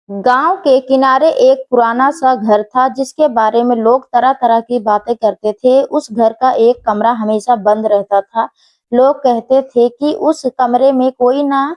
गांव के किनारे एक पुराना सा घर था जिसके बारे में लोग तरह तरह की बातें करते थे। उस घर का एक कमरा हमेशा बंद रहता था। लोग कहते थे कि उस कमरे में कोई ना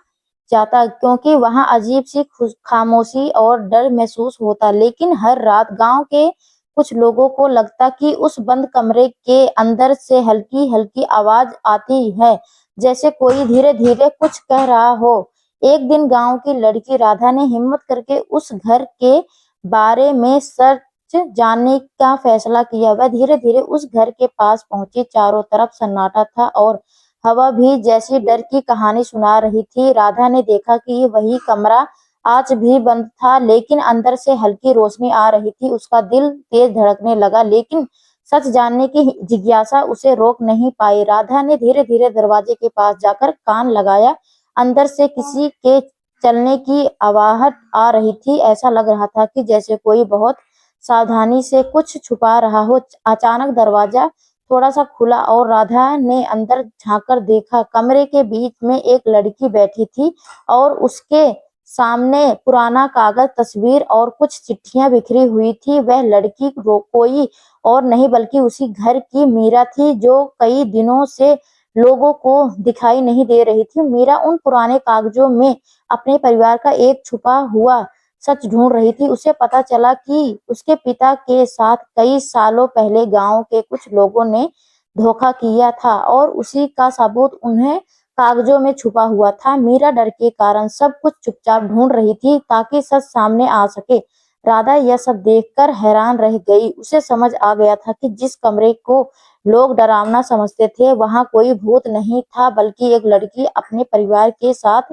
जाता क्योंकि वहां अजीब सी खामोशी और डर महसूस होता। लेकिन हर रात गांव के कुछ लोगों को लगता कि उस बंद कमरे के अंदर से हल्की हल्की आवाज आती है, जैसे कोई धीरे धीरे कुछ कह रहा हो। एक दिन गांव की लड़की राधा ने हिम्मत करके उस घर के बारे में सच जानने का फैसला किया। वह धीरे धीरे उस घर के पास पहुंची। चारों तरफ सन्नाटा था और हवा भी जैसी डर की कहानी सुना रही थी। राधा ने देखा कि वही कमरा आज भी बंद था, लेकिन अंदर से हल्की रोशनी आ रही थी। उसका दिल तेज धड़कने लगा, लेकिन सच जानने की जिज्ञासा उसे रोक नहीं पाई। राधा ने धीरे धीरे दरवाजे के पास जाकर कान लगाया। अंदर से किसी के चलने की आवाहट आ रही थी। ऐसा लग रहा था कि जैसे कोई बहुत सावधानी से कुछ छुपा रहा हो। अचानक दरवाजा थोड़ा सा खुला और राधा ने अंदर झांककर देखा। कमरे के बीच में एक लड़की बैठी थी और उसके सामने पुराना कागज, तस्वीर और कुछ चिट्ठियां बिखरी हुई थी। वह लड़की कोई और नहीं बल्कि उसी घर की मीरा थी, जो कई दिनों से लोगों को दिखाई नहीं दे रही थी। मीरा उन पुराने कागजों में अपने परिवार का एक छुपा हुआ सच ढूंढ रही थी। उसे पता चला कि उसके पिता के साथ कई सालों पहले गांव के कुछ लोगों ने धोखा किया था और उसी का सबूत उन्हें कागजों में छुपा हुआ था। मीरा डर के कारण सब कुछ चुपचाप ढूंढ रही थी ताकि सच सामने आ सके। राधा यह सब देखकर हैरान रह गई। उसे समझ आ गया था कि जिस कमरे को लोग डरावना समझते थे, वहां कोई भूत नहीं था बल्कि एक लड़की अपने परिवार के साथ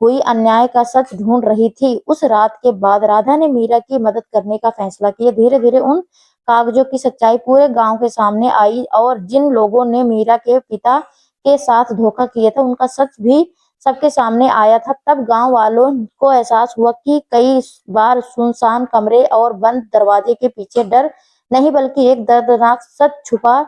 हुई अन्याय का सच ढूंढ रही थी। उस रात के बाद राधा ने मीरा की मदद करने का फैसला किया। धीरे धीरे उन कागजों की सच्चाई पूरे गांव के सामने आई और जिन लोगों ने मीरा के पिता के साथ धोखा किया था, उनका सच भी सबके सामने आया था। तब गांव वालों को एहसास हुआ कि कई बार सुनसान कमरे और बंद दरवाजे के पीछे डर नहीं बल्कि एक दर्दनाक सच छुपा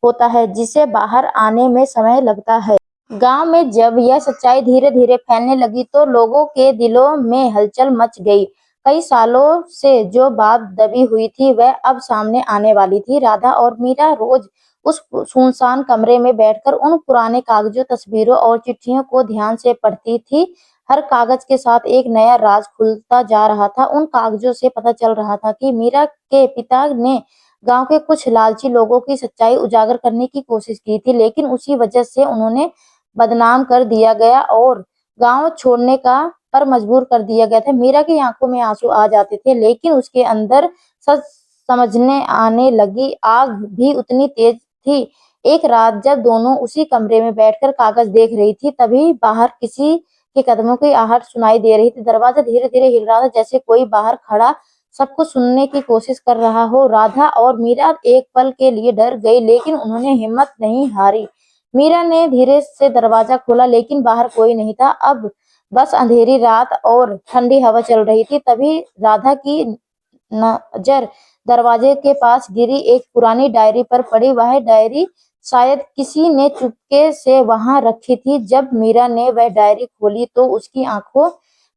होता है, जिसे बाहर आने में समय लगता है। गांव में जब यह सच्चाई धीरे धीरे फैलने लगी तो लोगों के दिलों में हलचल मच गई। कई सालों से जो बात दबी हुई थी वह अब सामने आने वाली थी। राधा और मीरा रोज उस सुनसान कमरे में बैठकर उन पुराने कागजों, तस्वीरों और चिट्ठियों को ध्यान से पढ़ती थी। हर कागज के साथ एक नया राज खुलता जा रहा था। उन कागजों से पता चल रहा था कि मीरा के पिता ने गांव के कुछ लालची लोगों की सच्चाई उजागर करने की कोशिश की थी, लेकिन उसी वजह से उन्होंने बदनाम कर दिया गया और गांव छोड़ने का पर मजबूर कर दिया गया था। मीरा की आंखों में आंसू आ जाते थे, लेकिन उसके अंदर सच समझने आने लगी आग भी उतनी तेज थी। एक रात जब दोनों उसी कमरे में बैठकर कागज देख रही थी, तभी बाहर किसी के कदमों की आहट सुनाई दे रही थी। दरवाजा धीरे धीरे हिल रहा था, जैसे कोई बाहर खड़ा सब कुछ सुनने की कोशिश कर रहा हो। राधा और मीरा एक पल के लिए डर गई, लेकिन उन्होंने हिम्मत नहीं हारी। मीरा ने धीरे से दरवाजा खोला, लेकिन बाहर कोई नहीं था। अब बस अंधेरी रात और ठंडी हवा चल रही थी। तभी राधा की नजर दरवाजे के पास गिरी। एक पुरानी डायरी पर पड़ी। वह डायरी शायद किसी ने चुपके से वहां रखी थी। जब मीरा ने वह डायरी खोली तो उसकी आंखों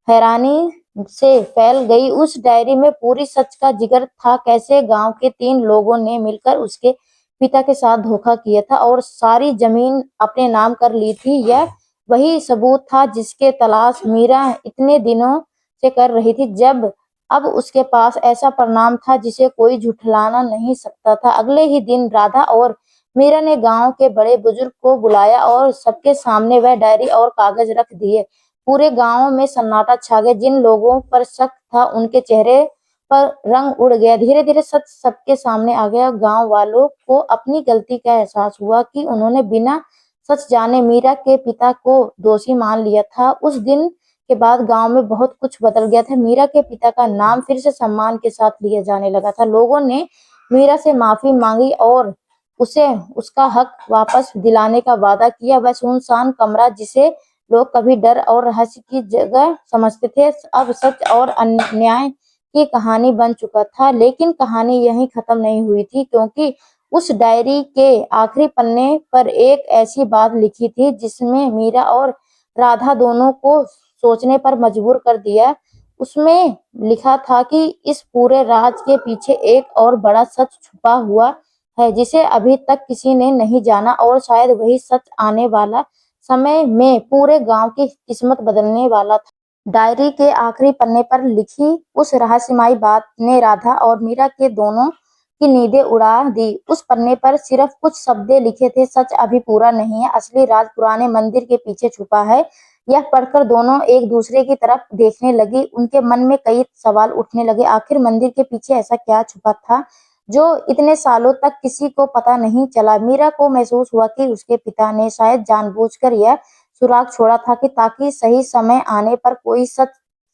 हैरानी से फैल गई। उस डायरी में पूरी सच का जिक्र था, कैसे गांव के 3 लोगों ने मिलकर उसके पिता के साथ धोखा किया था और सारी जमीन अपने नाम कर ली थी। यह वही सबूत था जिसके तलाश मीरा इतने दिनों से कर रही थी। जब अब उसके पास ऐसा परिणाम था जिसे कोई झुठलाना नहीं सकता था। अगले ही दिन राधा और मीरा ने गांव के बड़े बुजुर्ग को बुलाया और सबके सामने वह डायरी और कागज रख दिए। पूरे गांव में सन्नाटा छा गया। जिन लोगों पर शक था उनके चेहरे पर रंग उड़ गया। धीरे धीरे सच सबके सामने आ गया। गांव वालों को अपनी गलती का एहसास हुआ कि उन्होंने बिना सच जाने मीरा के पिता को दोषी मान लिया था। उस दिन के बाद गांव में बहुत कुछ बदल गया था। मीरा के पिता का नाम फिर से सम्मान के साथ लिया जाने लगा था। लोगों ने मीरा से माफी मांगी और उसे उसका हक वापस दिलाने का वादा किया। वह सुनसान कमरा जिसे लोग कभी डर और रहस्य की जगह समझते थे, अब सच और अन्याय की कहानी बन चुका था। लेकिन कहानी यहीं खत्म नहीं हुई थी, क्योंकि उस डायरी के आखिरी पन्ने पर एक ऐसी बात लिखी थी जिसमें मीरा और राधा दोनों को सोचने पर मजबूर कर दिया। उसमें लिखा था कि इस पूरे राज के पीछे एक और बड़ा सच छुपा हुआ है जिसे अभी तक किसी ने नहीं जाना और शायद वही सच आने वाला समय में पूरे गांव की किस्मत बदलने वाला था। डायरी के आखिरी पन्ने पर लिखी उस रहस्यमयी बात ने राधा और मीरा के दोनों की नींदें उड़ा दी। उस पन्ने पर सिर्फ कुछ शब्द लिखे थे, सच अभी पूरा नहीं है, असली राज पुराने मंदिर के पीछे छुपा है। यह पढ़कर दोनों एक दूसरे की तरफ देखने लगी। उनके मन में कई सवाल उठने लगे। आखिर मंदिर के पीछे ऐसा क्या छुपा था जो इतने सालों तक किसी को पता नहीं चला। मीरा को महसूस हुआ कि उसके पिता ने शायद जानबूझकर यह सुराग छोड़ा था कि ताकि सही समय आने पर कोई सच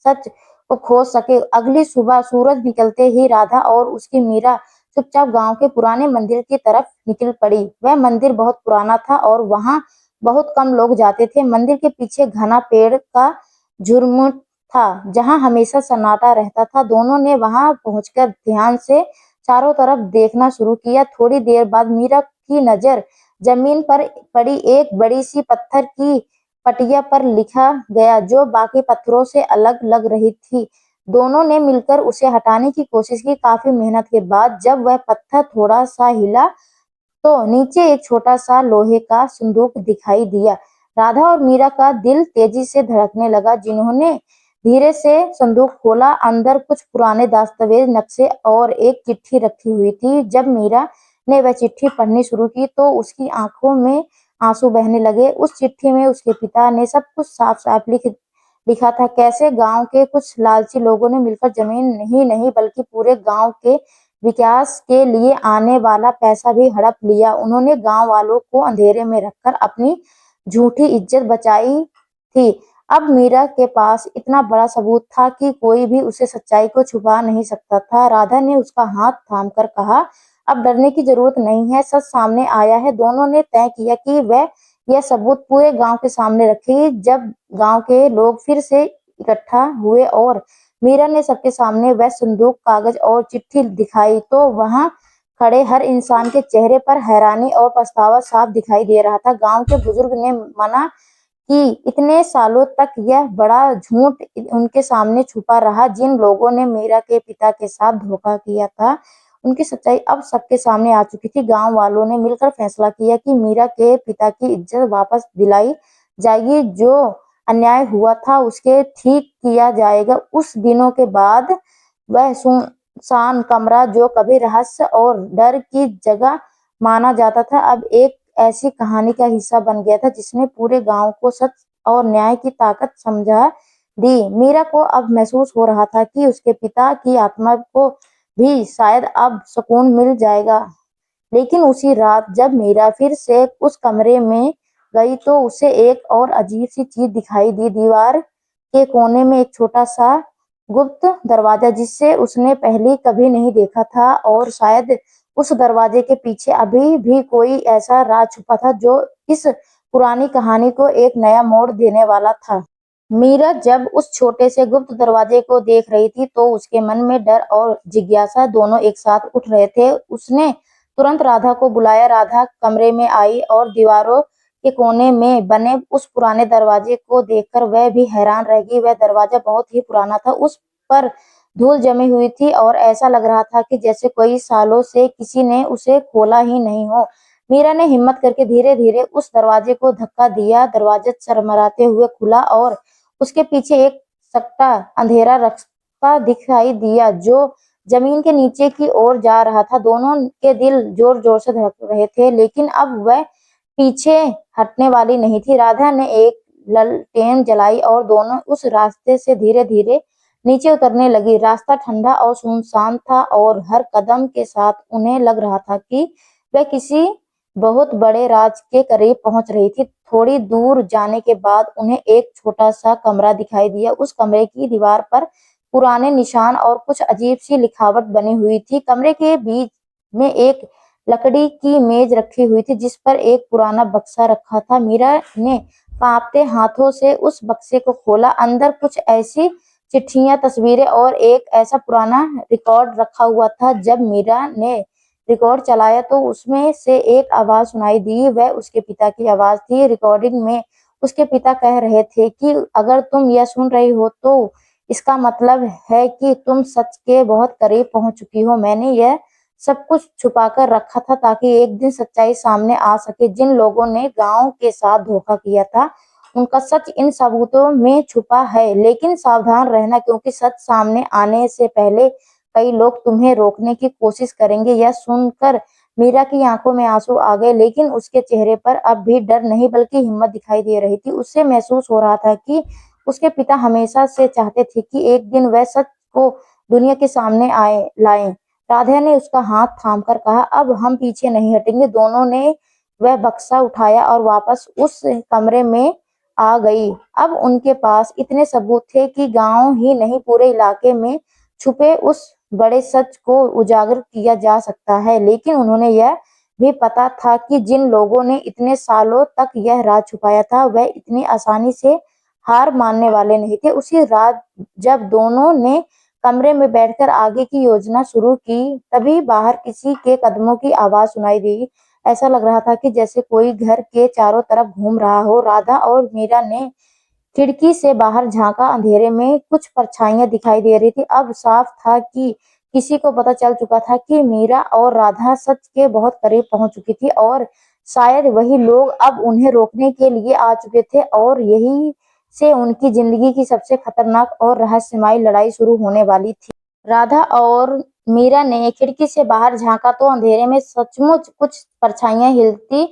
सच को खोज सके। अगली सुबह सूरज निकलते ही राधा और उसकी मीरा चुपचाप गांव के पुराने मंदिर की तरफ निकल पड़ी। वह मंदिर बहुत पुराना था और वहां बहुत कम लोग जाते थे। मंदिर के पीछे घना पेड़ का झुरमुट था जहां हमेशा सन्नाटा रहता था। दोनों ने वहां पहुंचकर ध्यान से चारों तरफ देखना शुरू किया। थोड़ी देर बाद मीरा की नजर जमीन पर पड़ी एक बड़ी सी पत्थर की पटिया पर लिखा गया जो बाकी पत्थरों से अलग लग रही थी। दोनों ने मिलकर उसे हटाने की कोशिश की। काफी मेहनत के बाद जब वह पत्थर थोड़ा सा हिला तो नीचे एक छोटा सा लोहे का संदूक दिखाई दिया। राधा और मीरा का दिल तेजी से धड़कने लगा। जिन्होंने धीरे से संदूक खोला, अंदर कुछ पुराने दस्तावेज, नक्शे और एक चिट्ठी रखी हुई थी। जब मीरा ने वह चिट्ठी पढ़नी शुरू की तो उसकी आंखों में आंसू बहने लगे। उस चिट्ठी में उसके पिता ने सब कुछ साफ साफ लिखा था। कैसे गांव के कुछ लालची लोगों ने मिलकर जमीन ही नहीं बल्कि पूरे गांव के विकास के लिए आने वाला पैसा भी हड़प लिया। उन्होंने गांव वालों को अंधेरे में रखकर अपनी झूठी इज्जत बचाई थी। अब मीरा के पास इतना बड़ा सबूत था कि कोई भी उसे सच्चाई को छुपा नहीं सकता था। राधा ने उसका हाथ थामकर कहा, अब डरने की जरूरत नहीं है, सच सामने आया है। दोनों ने तय किया कि वह यह सबूत पूरे गांव के सामने रखेगी। जब गांव के लोग फिर से इकट्ठा हुए और मीरा ने सबके सामने वह संदूक, कागज और चिट्ठी दिखाई तो वहां खड़े हर इंसान के चेहरे पर हैरानी और पछतावा साफ दिखाई दे रहा था। गांव के बुजुर्ग ने मना कि इतने सालों तक यह बड़ा झूठ उनके सामने छुपा रहा। जिन लोगों ने मीरा के पिता के साथ धोखा किया था उनकी सच्चाई अब सबके सामने आ चुकी थी। गांव वालों ने मिलकर फैसला किया कि मीरा के पिता की इज्जत वापस दिलाई जाएगी। जो अन्याय हुआ था उसके ठीक किया जाएगा। उस दिनों के बाद वह सुनसान कमरा जो कभी रहस्य और डर की जगह माना जाता था अब एक ऐसी कहानी का हिस्सा बन गया था जिसने पूरे गांव को सच और न्याय की ताकत समझा दी। मीरा को अब महसूस हो रहा था कि उसके पिता की आत्मा को भी शायद अब सुकून मिल जाएगा। लेकिन उसी रात जब मीरा फिर से उस कमरे में गई तो उसे एक और अजीब सी चीज दिखाई दी। दीवार के कोने में एक छोटा सा गुप्त दरवाजा जिसे उसने पहले कभी नहीं देखा था और शायद उस दरवाजे के पीछे अभी भी कोई ऐसा राज छुपा था जो इस पुरानी कहानी को एक नया मोड़ देने वाला था। मीरा जब उस छोटे से गुप्त दरवाजे को देख रही थी तो उसके मन में डर और जिज्ञासा दोनों एक साथ उठ रहे थे। उसने तुरंत राधा को बुलाया। राधा कमरे में आई और दीवारों के कोने में बने उस पुराने दरवाजे को देखकर वह भी हैरान रह गई। वह दरवाजा बहुत ही पुराना था, उस पर धूल जमी हुई थी और ऐसा लग रहा था कि जैसे कई सालों से किसी ने उसे खोला ही नहीं हो। मीरा ने हिम्मत करके धीरे धीरे उस दरवाजे को धक्का दिया। दरवाजा चरमराते हुए खुला और उसके पीछे एक सकता अंधेरा रास्ता दिखाई दिया जो जमीन के नीचे की ओर जा रहा था। दोनों के दिल जोर जोर से धड़क रहे थे लेकिन अब वह पीछे हटने वाली नहीं थी। राधा ने एक ललटेन जलाई और दोनों उस रास्ते से धीरे धीरे नीचे उतरने लगी। रास्ता ठंडा और सुनसान था और हर कदम के साथ उन्हें लग रहा था कि वह किसी बहुत बड़े राज के करीब पहुंच रही थी। थोड़ी दूर जाने के बाद उन्हें एक छोटा सा कमरा दिखाई दिया। उस कमरे की दीवार पर पुराने निशान और कुछ अजीब सी लिखावट बनी हुई थी। कमरे के बीच में एक लकड़ी की मेज रखी हुई थी जिस पर एक पुराना बक्सा रखा था। मीरा ने कांपते हाथों से उस बक्से को खोला। अंदर कुछ ऐसी चिट्ठियां, तस्वीरें और एक ऐसा पुराना रिकॉर्ड रखा हुआ था। जब मीरा ने रिकॉर्ड चलाया तो उसमें से एक आवाज सुनाई दी। वह उसके पिता की आवाज थी। रिकॉर्डिंग में उसके पिता कह रहे थे कि अगर तुम यह सुन रही हो तो इसका मतलब है कि तुम सच के बहुत करीब पहुंच चुकी हो। मैंने यह सब कुछ छुपाकर रखा था ताकि एक दिन सच्चाई सामने आ सके। जिन लोगों ने गांव के साथ धोखा किया था उनका सच इन सबूतों में छुपा है, लेकिन सावधान रहना क्योंकि सच सामने आने से पहले कई लोग तुम्हें रोकने की कोशिश करेंगे। यह सुनकर मीरा की आंखों में आंसू आ गए, लेकिन उसके चेहरे पर अब भी डर नहीं बल्कि हिम्मत दिखाई दे रही थी। उससे महसूस हो रहा था कि उसके पिता हमेशा से चाहते थे कि एक दिन वह सच को दुनिया के सामने लाएं। राधा ने उसका हाथ थामकर कहा, अब हम पीछे नहीं हटेंगे। दोनों ने वह बक्सा उठाया और वापस उस कमरे में आ गई। अब उनके पास इतने सबूत थे कि गांव ही नहीं पूरे इलाके में छुपे उस बड़े सच को उजागर किया जा सकता है। लेकिन उन्होंने यह भी पता था कि जिन लोगों ने इतने सालों तक यह राज छुपाया था वह इतनी आसानी से हार मानने वाले नहीं थे। उसी रात जब दोनों ने कमरे में बैठकर आगे की योजना शुरू की, तभी बाहर किसी के कदमों की आवाज सुनाई दी। ऐसा लग रहा था कि जैसे कोई घर के चारों तरफ घूम रहा हो। राधा और मीरा ने खिड़की से बाहर झांका। अंधेरे में कुछ परछाइयां दिखाई दे रही थी। अब साफ था कि किसी को पता चल चुका था कि मीरा और राधा सच के बहुत करीब पहुंच चुकी थी और शायद वही लोग अब उन्हें रोकने के लिए आ चुके थे और यही से उनकी जिंदगी की सबसे खतरनाक और रहस्यमयी लड़ाई शुरू होने वाली थी। राधा और मीरा ने खिड़की से बाहर झांका तो अंधेरे में सचमुच कुछ परछाइयां हिलती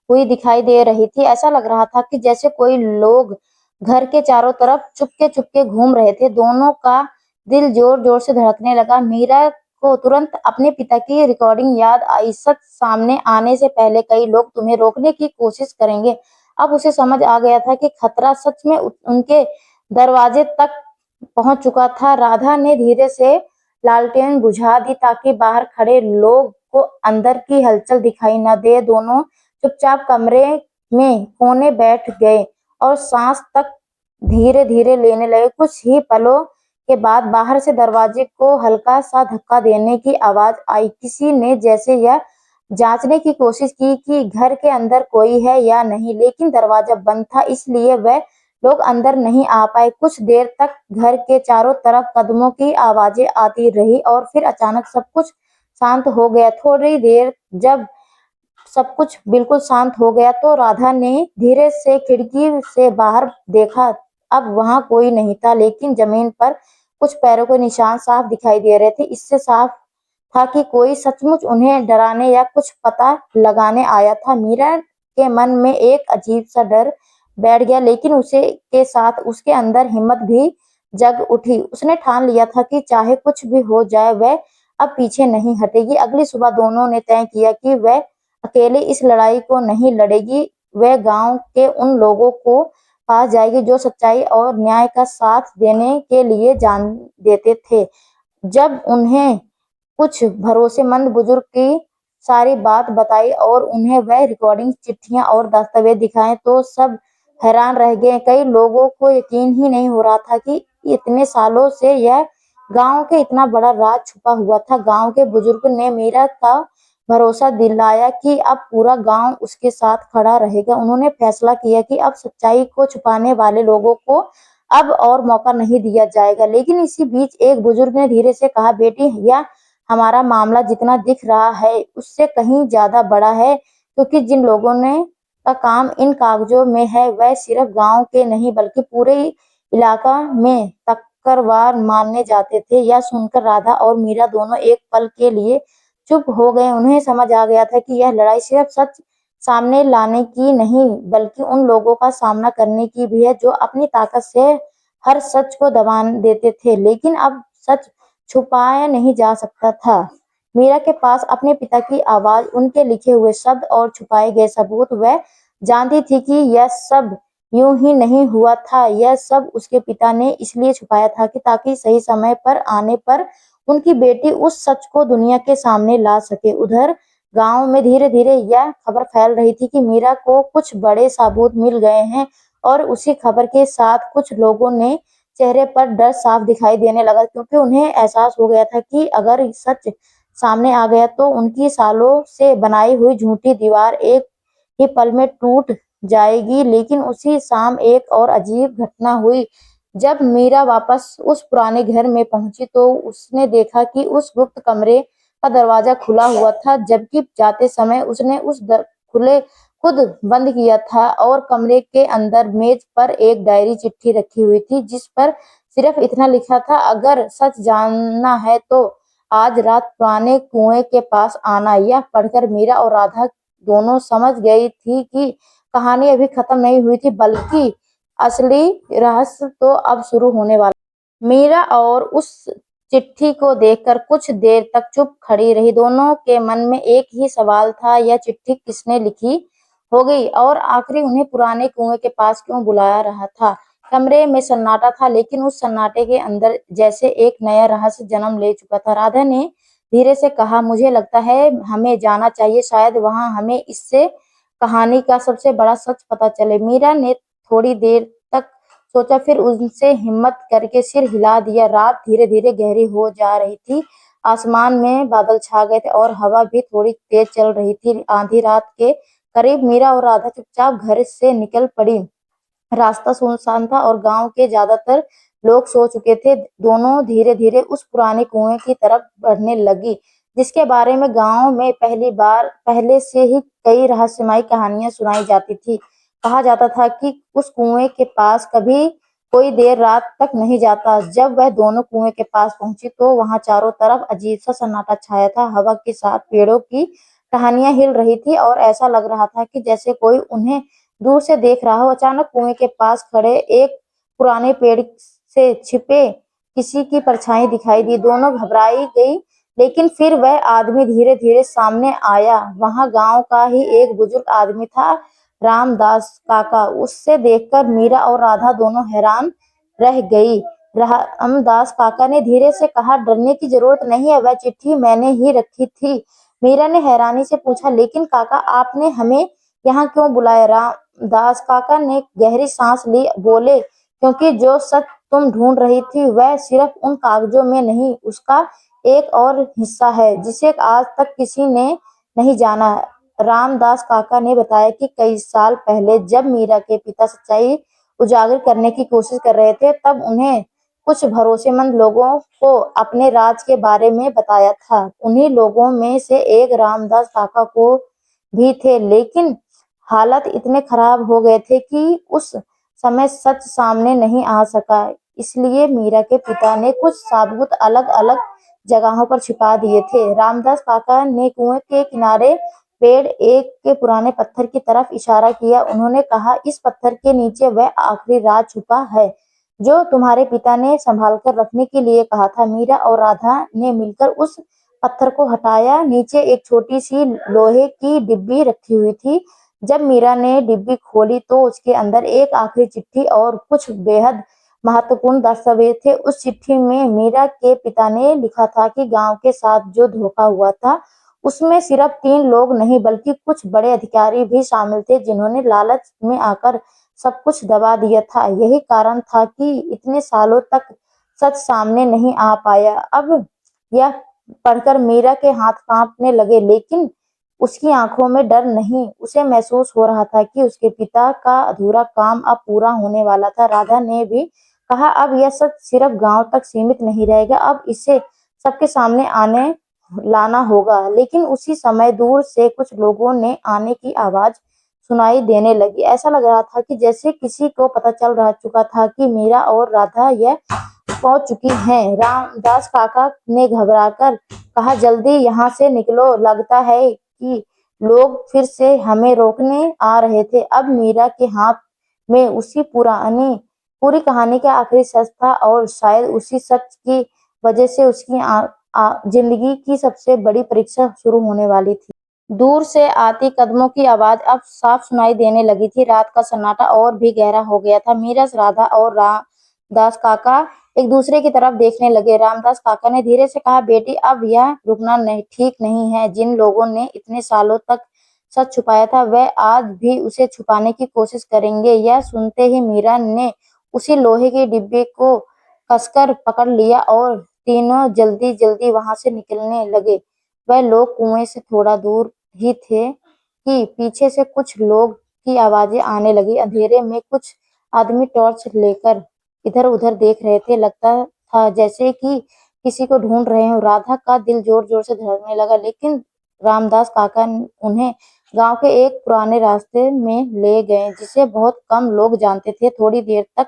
हुई दिखाई दे रही थी। ऐसा लग रहा था कि जैसे कोई लोग घर के चारों तरफ चुपके चुपके घूम रहे थे। दोनों का दिल जोर जोर से धड़कने लगा। मीरा को तुरंत अपने पिता की रिकॉर्डिंग याद आई, सच सामने आने से पहले कई लोग तुम्हें रोकने की कोशिश करेंगे। अब उसे समझ आ गया था कि खतरा सच में उनके दरवाजे तक पहुंच चुका था। राधा ने धीरे से लालटेन बुझा दी ताकि बाहर खड़े लोग को अंदर की हलचल दिखाई न दे। दोनों चुपचाप कमरे में कोने बैठ गए और सांस तक धीरे धीरे लेने लगे। कुछ ही पलों के बाद बाहर से दरवाजे को हल्का सा धक्का देने की आवाज आई। किसी ने जैसे यह जांचने की कोशिश की कि घर के अंदर कोई है या नहीं, लेकिन दरवाजा बंद था, इसलिए वह लोग अंदर नहीं आ पाए। कुछ देर तक घर के चारों तरफ कदमों की आवाजें आती रही और फिर अचानक सब कुछ शांत हो गया। थोड़ी देर जब सब कुछ बिल्कुल शांत हो गया तो राधा ने धीरे से खिड़की से बाहर देखा। अब वहां कोई नहीं था, लेकिन जमीन पर कुछ पैरों के निशान साफ दिखाई दे रहे थे। इससे साफ था कि कोई सचमुच उन्हें डराने या कुछ पता लगाने आया था। मीरा के मन में एक अजीब सा डर बैठ गया, लेकिन उसे के साथ उसके अंदर हिम्मत भी जग उठी। उसने ठान लिया था कि चाहे कुछ भी हो जाए वह अब पीछे नहीं हटेगी। अगली सुबह दोनों ने तय किया कि वह अकेले इस लड़ाई को नहीं लड़ेगी। वह गांव के उन लोगों को पास जाएगी जो सच्चाई और न्याय का साथ देने के लिए जान देते थे। जब उन्हें कुछ भरोसेमंद बुजुर्ग की सारी बात बताई और उन्हें वह रिकॉर्डिंग, चिट्ठियां और दस्तावेज दिखाए तो सब हैरान रह गए। कई लोगों को यकीन ही नहीं हो रहा था कि इतने सालों से यह गांव के इतना बड़ा राज छुपा हुआ था। गांव के बुजुर्ग ने मीरा का भरोसा दिलाया कि अब पूरा गांव उसके साथ खड़ा रहेगा। उन्होंने फैसला किया कि अब सच्चाई को छुपाने वाले लोगों को अब और मौका नहीं दिया जाएगा। लेकिन इसी बीच एक बुजुर्ग ने धीरे से कहा, बेटी, यह हमारा मामला जितना दिख रहा है उससे कहीं ज्यादा बड़ा है, क्योंकि जिन लोगों ने का काम इन कागजों में है वह सिर्फ गांव के नहीं बल्कि पूरे इलाका में तकरवार मानने जाते थे। यह सुनकर राधा और मीरा दोनों एक पल के लिए चुप हो गए। उन्हें समझ आ गया था कि यह लड़ाई सिर्फ सच सामने लाने की नहीं बल्कि उन लोगों का सामना करने की भी है जो अपनी ताकत से हर सच को दबा देते थे। लेकिन अब सच छुपाया नहीं जा सकता था। मीरा के पास अपने पिता की आवाज, उनके लिखे हुए शब्द और छुपाए गए सबूत। वह जानती थी कि यह सब यूं ही नहीं हुआ था। यह सब उसके पिता ने इसलिए छुपाया था कि ताकि सही समय पर आने पर उनकी बेटी उस सच को दुनिया के सामने ला सके। उधर गांव में धीरे धीरे यह खबर फैल रही थी कि मीरा को कुछ बड़े सबूत मिल गए हैं और उसी खबर के साथ कुछ लोगों ने चेहरे पर डर साफ दिखाई देने लगा, क्योंकि उन्हें एहसास हो गया था कि अगर सच सामने आ गया तो उनकी सालों से बनाई हुई झूठी दीवार एक ही पल में टूट जाएगी। लेकिन उसी शाम एक और अजीब घटना हुई जब मीरा वापस उस पुराने घर में पहुंची तो उसने देखा कि उस गुप्त कमरे का दरवाजा खुला हुआ था, जबकि जाते समय उसने खुले खुद बंद किया था और कमरे के अंदर मेज पर एक डायरी चिट्ठी रखी हुई थी, जिस पर सिर्फ इतना लिखा था, अगर सच जानना है तो आज रात पुराने कुएं के पास आना। यह पढ़कर मीरा और राधा दोनों समझ गई थी कि कहानी अभी खत्म नहीं हुई थी, बल्कि असली रहस्य तो अब शुरू होने वाला। मीरा और उस चिट्ठी को देखकर कुछ देर तक चुप खड़ी रही। दोनों के मन में एक ही सवाल था, यह चिट्ठी किसने लिखी होगी और आखिर उन्हें पुराने कुएं के पास क्यों बुलाया रहा था। कमरे में सन्नाटा था, लेकिन उस सन्नाटे के अंदर जैसे एक नया रहस्य जन्म ले चुका था। राधा ने धीरे से कहा, मुझे लगता है हमें जाना चाहिए, शायद वहां हमें इससे कहानी का सबसे बड़ा सच पता चले। मीरा ने थोड़ी देर तक सोचा, फिर उनसे हिम्मत करके सिर हिला दिया। रात धीरे धीरे गहरी हो जा रही थी, आसमान में बादल छा गए थे और हवा भी थोड़ी तेज चल रही थी। आधी रात के करीब मीरा और राधा चुपचाप घर से निकल पड़ी। रास्ता सुनसान था और गांव के ज्यादातर लोग सो चुके थे। दोनों धीरे धीरे उस पुराने कुएं की तरफ बढ़ने लगी, जिसके बारे में गांव में पहले से ही कई रहस्यमयी कहानियां सुनाई जाती थी। कहा जाता था कि उस कुएं के पास कभी कोई देर रात तक नहीं जाता। जब वह दोनों कुएं के पास पहुंची तो वहां चारों तरफ अजीब सा सन्नाटा छाया था। हवा के साथ पेड़ों की टहनियां हिल रही थी और ऐसा लग रहा था कि जैसे कोई उन्हें दूर से देख रहा हो। अचानक कुएं के पास खड़े एक पुराने पेड़ से छिपे किसी की परछाई दिखाई दी। दोनों घबराई गई, लेकिन फिर वह आदमी धीरे धीरे सामने आया। वहां गांव का ही एक बुजुर्ग आदमी था, रामदास काका। उससे देखकर मीरा और राधा दोनों हैरान रह गई। रामदास काका ने धीरे से कहा, डरने की जरूरत नहीं है, वह चिट्ठी मैंने ही रखी थी। मीरा ने हैरानी से पूछा, लेकिन काका आपने हमें यहाँ क्यों बुलाया? रामदास काका ने गहरी सांस ली, बोले, क्योंकि जो सच तुम ढूंढ रही थी वह सिर्फ उन कागजों में नहीं, उसका एक और हिस्सा है जिसे आज तक किसी ने नहीं जाना। रामदास काका ने बताया कि कई साल पहले जब मीरा के पिता सच्चाई उजागर करने की कोशिश कर रहे थे, तब उन्हें कुछ भरोसेमंद लोगों को अपने राज के बारे में बताया था। उन्हीं लोगों में से एक रामदास काका को भी थे, लेकिन हालात इतने खराब हो गए थे कि उस समय सच सामने नहीं आ सका। इसलिए मीरा के पिता ने कुछ सबूत अलग अलग जगहों पर छिपा दिए थे। रामदास काका ने कुएं के किनारे पेड़ एक के पुराने पत्थर की तरफ इशारा किया। उन्होंने कहा, इस पत्थर के नीचे वह आखिरी राज छुपा है जो तुम्हारे पिता ने संभाल कर रखने के लिए कहा था। मीरा और राधा ने मिलकर उस पत्थर को हटाया। नीचे एक छोटी सी लोहे की डिब्बी रखी हुई थी। जब मीरा ने डिब्बी खोली तो उसके अंदर एक आखिरी चिट्ठी और कुछ बेहद महत्वपूर्ण दस्तावेज थे। उस चिट्ठी में मीरा के पिता ने लिखा था कि गांव के साथ जो धोखा हुआ था उसमें सिर्फ 3 लोग नहीं बल्कि कुछ बड़े अधिकारी भी शामिल थे, जिन्होंने लालच में आकर सब कुछ दबा दिया था। यही कारण था कि इतने सालों तक सच सामने नहीं आ पाया। अब यह पढ़कर मीरा के हाथ कांपने लगे, लेकिन उसकी आंखों में डर नहीं। उसे महसूस हो रहा था कि उसके पिता का अधूरा काम अब पूरा होने वाला था। राधा ने भी कहा, अब यह सच सिर्फ गांव तक सीमित नहीं रहेगा, अब इसे सबके सामने आने लाना होगा। लेकिन उसी समय दूर से कुछ लोगों ने आने की आवाज सुनाई देने लगी। ऐसा लग रहा था कि जैसे किसी को पता चल रहा चुका था कि मीरा और राधा यह पहुंच चुकी हैं। रामदास काका ने घबराकर कहा, जल्दी यहाँ से निकलो, लगता है कि लोग फिर से हमें रोकने आ रहे थे। अब मीरा के हाथ में उसी पूरी कहानी का आखिरी सच था और शायद उसी सच की वजह से उसकी जिंदगी की सबसे बड़ी परीक्षा शुरू होने वाली थी। दूर से आती कदमों की आवाज अब साफ सुनाई देने लगी थी। रात का सन्नाटा और भी गहरा हो गया था। मीरा, राधा और रामदास काका एक दूसरे की तरफ देखने लगे। रामदास काका ने धीरे से कहा, बेटी अब यह रुकना नहीं ठीक नहीं है। जिन लोगों ने इतने सालों तक सच छुपाया था वह आज भी उसे छुपाने की कोशिश करेंगे। यह सुनते ही मीरा ने उसी लोहे के डिब्बे को कसकर पकड़ लिया और तीनों जल्दी जल्दी वहां से निकलने लगे। वह लोग कुएं से थोड़ा दूर ही थे कि पीछे से कुछ लोग की आवाजें आने लगी। अंधेरे में कुछ आदमी टॉर्च लेकर इधर-उधर देख रहे थे। लगता था जैसे कि किसी को ढूंढ रहे हों। राधा का दिल जोर-जोर से धड़कने लगा, लेकिन रामदास काका उन्हें गाँव के एक पुराने रास्ते में ले गए, जिसे बहुत कम लोग जानते थे। थोड़ी देर तक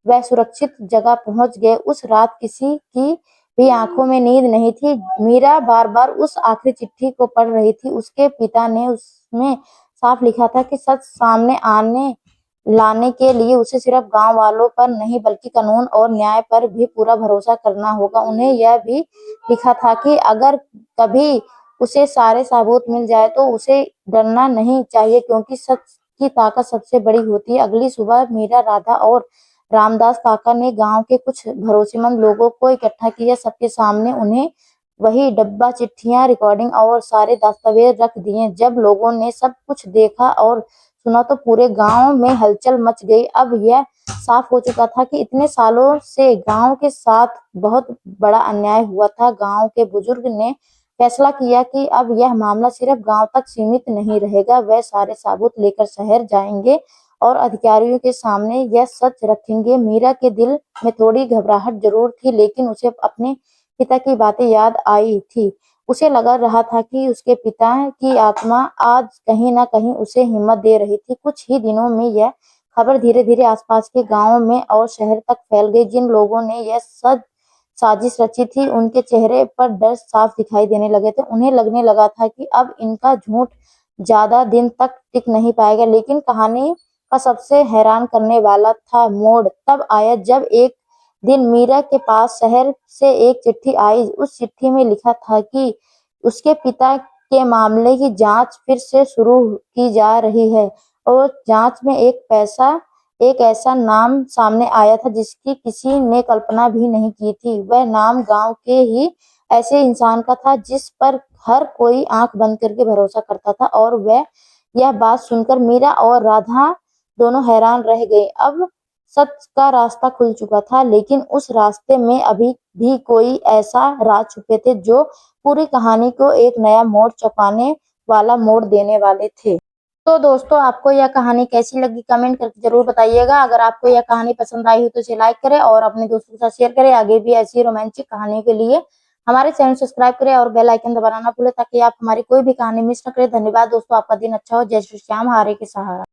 वह सुरक्षित जगह पहुंच गए। उस रात किसी की भी आंखों में नींद नहीं थी। मीरा बार-बार उस आखिरी चिट्ठी को पढ़ रही थी। उसके पिता ने उसमें साफ लिखा था कि सच सामने आने लाने के लिए उसे सिर्फ गांव वालों पर नहीं, बल्कि कानून और न्याय पर भी पूरा भरोसा करना होगा। उन्हें यह भी लिखा था कि अगर कभी उसे सारे सबूत मिल जाए तो उसे डरना नहीं चाहिए, क्योंकि सच की ताकत सबसे बड़ी होती है। अगली सुबह मीरा, राधा और रामदास काका ने गांव के कुछ भरोसेमंद लोगों को इकट्ठा किया। सबके सामने उन्हें वही डब्बा, चिट्ठियां, रिकॉर्डिंग और सारे दस्तावेज रख दिए। जब लोगों ने सब कुछ देखा और सुना तो पूरे गांव में हलचल मच गई। अब यह साफ हो चुका था कि इतने सालों से गांव के साथ बहुत बड़ा अन्याय हुआ था। गांव के बुजुर्ग ने फैसला किया कि अब यह मामला सिर्फ गांव तक सीमित नहीं रहेगा। वे सारे सबूत लेकर शहर जाएंगे और अधिकारियों के सामने यह सच रखेंगे। मीरा के दिल में थोड़ी घबराहट जरूर थी, लेकिन उसे अपने पिता की बातें याद आई थी। उसे लगा रहा था कि उसके पिता की आत्मा आज कहीं न कहीं उसे हिम्मत दे रही थी। कुछ ही दिनों में यह खबर धीरे-धीरे आसपास के गाँवों में और शहर तक फैल गई। जिन लोगों ने यह साजिश रची थी, उनके चेहरे पर डर साफ दिखाई देने लगे थे। उन्हें लगने लगा था कि अब इनका झूठ ज्यादा दिन तक टिक नहीं पाएगा। लेकिन कहानी का सबसे हैरान करने वाला था मोड़ तब आया जब एक दिन मीरा के पास शहर से एक चिट्ठी आई। उस चिट्ठी में लिखा था कि उसके पिता के मामले की जांच फिर से शुरू की जा रही है और जांच में एक ऐसा नाम सामने आया था जिसकी किसी ने कल्पना भी नहीं की थी। वह नाम गांव के ही ऐसे इंसान का था जिस पर हर कोई आंख बंद करके भरोसा करता था। और वह यह बात सुनकर मीरा और राधा दोनों हैरान रह गए। अब सच का रास्ता खुल चुका था, लेकिन उस रास्ते में अभी भी कोई ऐसा राज छुपे थे जो पूरी कहानी को एक नया मोड़, चौंकाने वाला मोड़ देने वाले थे। तो दोस्तों, आपको यह कहानी कैसी लगी कमेंट करके जरूर बताइएगा। अगर आपको यह कहानी पसंद आई हो तो इसे लाइक करें और अपने दोस्तों के साथ शेयर करें। आगे भी ऐसी रोमांटिक कहानियों के लिए हमारे चैनल सब्सक्राइब करें और बेल आइकन दबाना ना भूलें, ताकि आप हमारी कोई भी कहानी मिस न करें। धन्यवाद दोस्तों, आपका दिन अच्छा हो। जय श्री श्याम, हारे के सहारा।